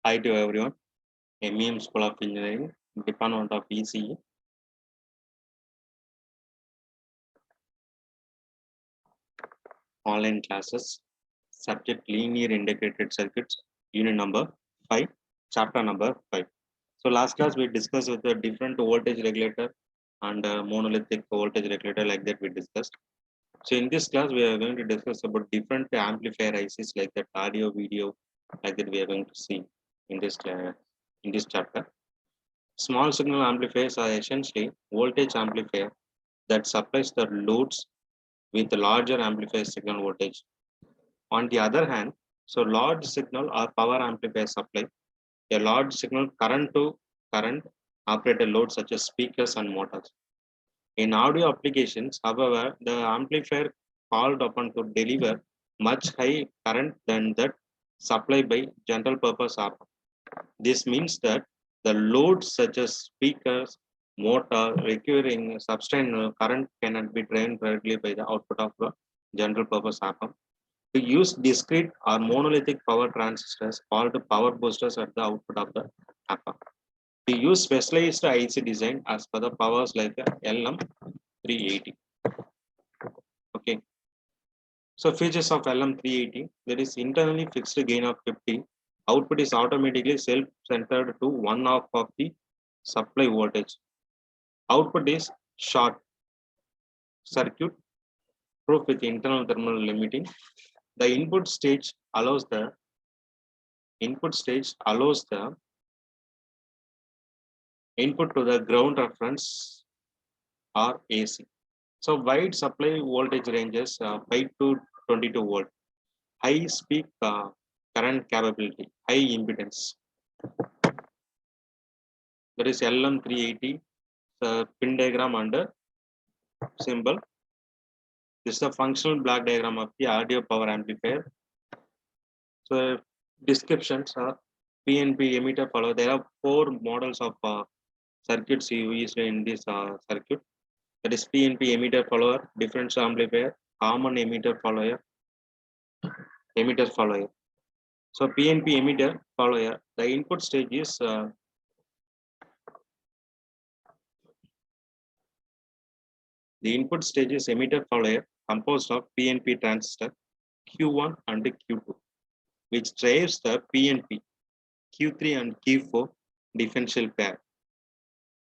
Hi to everyone. MEM School of Engineering, Department of ECE. Online classes, subject linear integrated circuits, unit number 5, chapter number 5. So last class we discussed with the different voltage regulator and monolithic voltage regulator, like that we discussed. So in this class we are going to discuss about different amplifier ICs, like that audio, video, like that we are going to see in this chapter. Small signal amplifiers are essentially voltage amplifier that supplies the loads with larger amplifier signal voltage. On the other hand, so large signal or power amplifier supply a large signal current to current operated loads such as speakers and motors. In audio applications, however, the amplifier called upon to deliver much high current than that supplied by general purpose op. This means that the loads such as speakers, motor, requiring sustained current cannot be drained directly by the output of the general purpose op. To use discrete or monolithic power transistors called power boosters at the output of the op. We use specialized IC design as per the powers like LM380. Okay. So features of LM380, there is internally fixed gain of 50. Output is automatically self-centered to 1/2 of the supply voltage. Output is short circuit proof with internal thermal limiting. The input stage allows the input to the ground reference or AC. So wide supply voltage ranges 5 to 22 volt. High peak current capability, high impedance. That is LM380 pin diagram under symbol. This is the functional block diagram of the audio power amplifier. So descriptions are PNP emitter follower. There are 4 models of circuits used in this circuit. That is PNP emitter follower, differential amplifier, common emitter follower. So PNP emitter follower, the input stage is the input stage is emitter follower composed of PNP transistor Q1 and Q2, which drives the PNP Q3 and Q4 differential pair.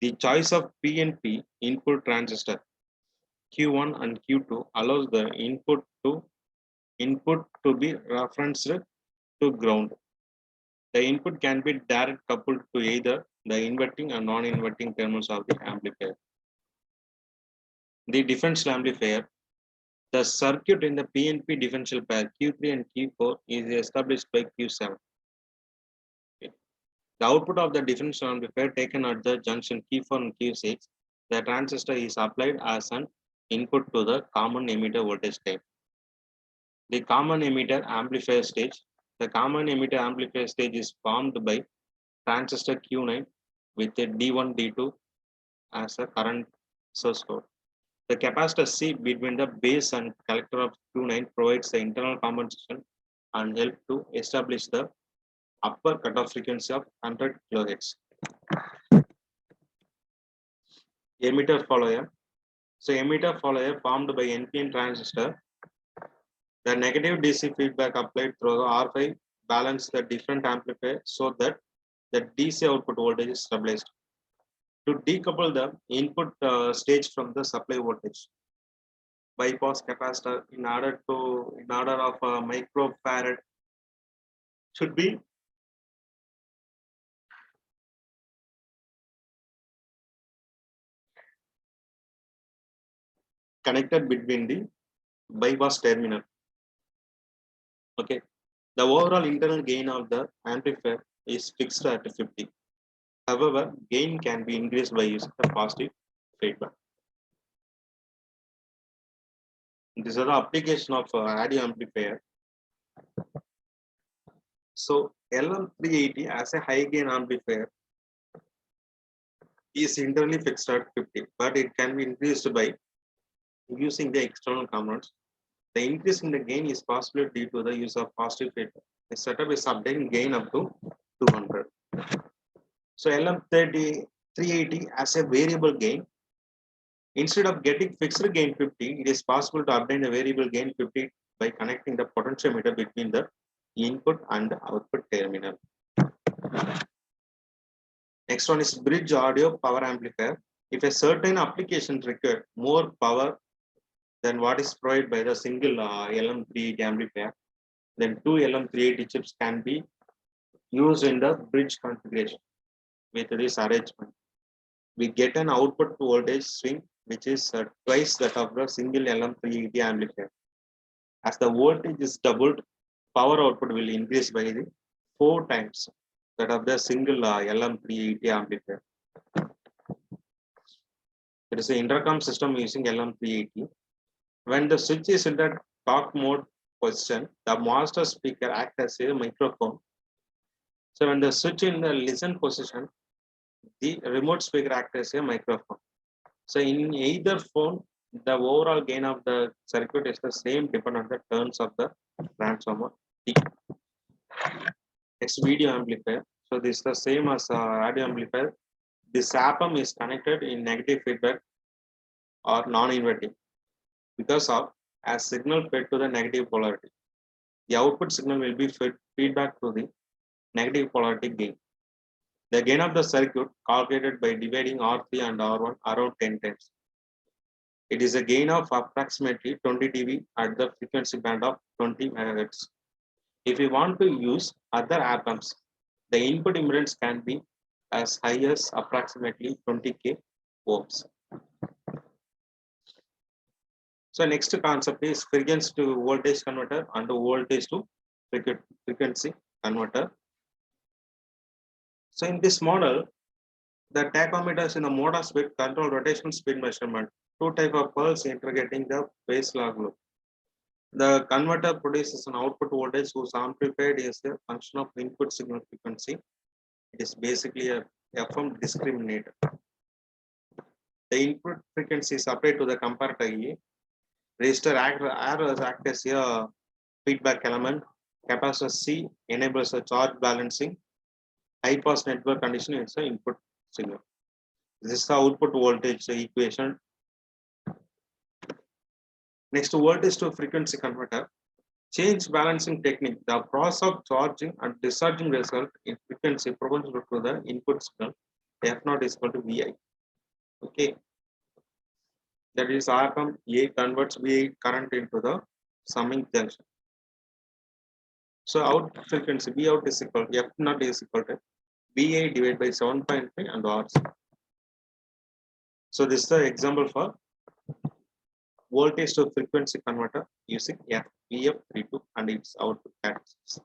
The choice of PNP input transistor Q1 and Q2 allows the input to be referenced to ground. The input can be direct coupled to either the inverting and non-inverting terminals of the amplifier. The differential amplifier, the circuit in the PNP differential pair Q3 and Q4 is established by Q7. Okay. The output of the differential amplifier taken at the junction Q4 and Q6, the transistor is applied as an input to the common emitter voltage type. The common emitter amplifier stage. The common emitter amplifier stage is formed by transistor Q9 with a D1, D2 as a current source node. The capacitor C between the base and collector of Q9 provides the internal compensation and help to establish the upper cutoff frequency of 100 kHz. Emitter follower. So emitter follower formed by NPN transistor. The negative DC feedback applied through the R5 balance the different amplifier so that the DC output voltage is stabilized. To decouple the input stage from the supply voltage, bypass capacitor in order of a microfarad should be connected between the bypass terminal. Okay, the overall internal gain of the amplifier is fixed at 50. However, gain can be increased by using the positive feedback. This is the application of audio amplifier. So LM380 as a high gain amplifier is internally fixed at 50, but it can be increased by using the external components. The increase in the gain is possible due to the use of positive feedback. The setup is obtaining gain up to 200. So LM30 380 as a variable gain. Instead of getting fixed gain 50, it is possible to obtain a variable gain 50 by connecting the potentiometer between the input and output terminal. Next one is bridge audio power amplifier. If a certain application requires more power than what is provided by the single LM380 amplifier, then two LM380 chips can be used in the bridge configuration. With this arrangement, we get an output voltage swing which is twice that of the single LM380 amplifier. As the voltage is doubled, power output will increase by the 4 times that of the single LM380 amplifier. There is an intercom system using LM380. When the switch is in the talk mode position, the master speaker acts as a microphone. So when the switch in the listen position, the remote speaker acts as a microphone. So in either phone, the overall gain of the circuit is the same depending on the turns of the transformer T. Next, video amplifier. So this is the same as audio amplifier. This APAM is connected in negative feedback or non-inverting because of as signal fed to the negative polarity. The output signal will be fed feedback to the negative polarity gain. The gain of the circuit calculated by dividing R3 and R1 around 10 times. It is a gain of approximately 20 dB at the frequency band of 20 MHz. If we want to use other APAMs, the input impedance can be as high as approximately 20k ohms. So next concept is frequency to voltage converter and voltage to frequency converter. So in this model, the tachometers in the mode of speed control rotational speed measurement. Two type of pulse integrating the phase log loop. The converter produces an output voltage whose amplified is a function of input signal frequency. It is basically a FM discriminator. The input frequency is applied to the comparator A. Resistor act as a feedback element. Capacitor C enables a charge balancing. High pass network condition is the input signal. This is the output voltage equation. Next, voltage to frequency converter. Change balancing technique. The process of charging and discharging result in frequency proportional to the input signal. F0 is equal to Vi. Okay. That is RFM A converts Vi current into the summing junction. So out frequency V out is equal to F0 is equal to Vi divided by 7.5 and Rc. So this is the example for voltage to frequency converter using VF32 and its output characteristics.